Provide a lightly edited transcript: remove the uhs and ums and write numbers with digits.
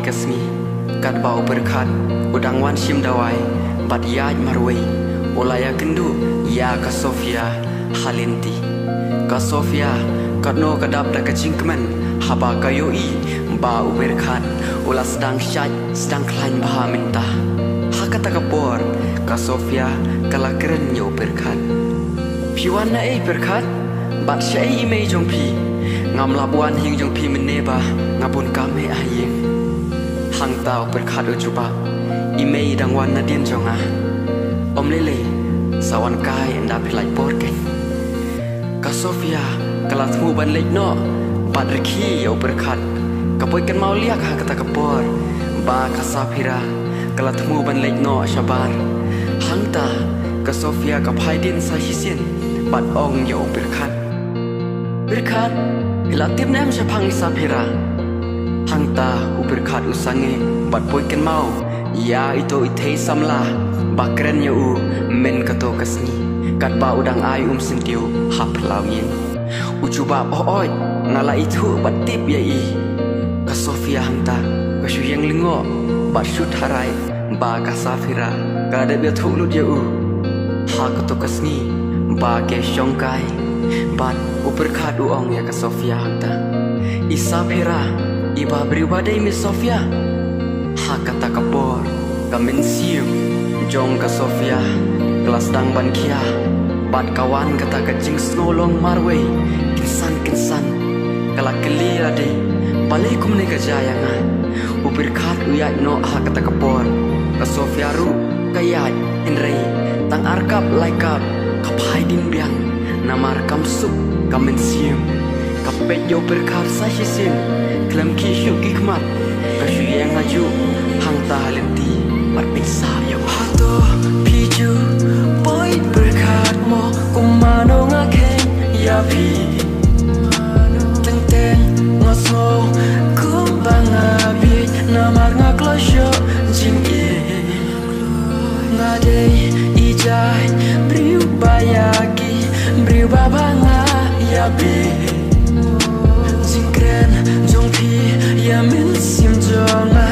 kasmi kat bau berkat udang wan sim dawai bat yaj marwei olaya kendu ya ka Sofia halenti ka Sofia kat no kadap da kacingkemen haba kayoi bau berkat ula sedang syaj sedang klain baha minta hakata kapor ka Sofia kala keren yo berkat piwan na berkat bat syai ime jong pi ngam labuan hing jong pi meneba ngabun kame ayeng hang tau berkat ujuba ime dang wan na dien jonga om lele sawan kai enda pilai porken ka Sofia kala thu ban lek no bat rekhi yo berkat kapoi kan mau liak ha kata kapor ba ka Safira kala thu ban lek no shabar hang ta ka Sofia ka phai din sa hisin bat ong yo berkat bila tim nem sepang Safira hang ta berkat usange bat poi kan mau ya itu itei samla bakren yo men kato kasni kat ba udang ai sentiu hap lawin ucuba oi ngala itu bat tip ya i ka Sofia hang ta ka syuyeng lingo bat syut harai ba ka Safira ka de bi thu lut yo ha kato kasni ba ke syongkai bat berkat uong ya ka Sofia hang ta i Safira iba beribadai mi Sofia ha kata kapor kamen sium jong ka Sofia kelas dang ban kia bat kawan kata kacing snolong marwei kinsan kala keli ade balai kum ne kajayanga berkat uya no ha kata kapor ka Sofia ru kayat inrei tang arkap laikap kapai din biang namar kamsup kamen sium kapet yo berkat sa hisin klam ki syuk ikmat ka syuyang aju hang ta halenti bat pingsa yo hato piju boy berkat mo kumano ngaken ya pi teng ngaso kumbang abi namar ngaklasyo jing e ngade ijai briu bayaki briu babanga ya bi jingkren jong pi ya min sim jonga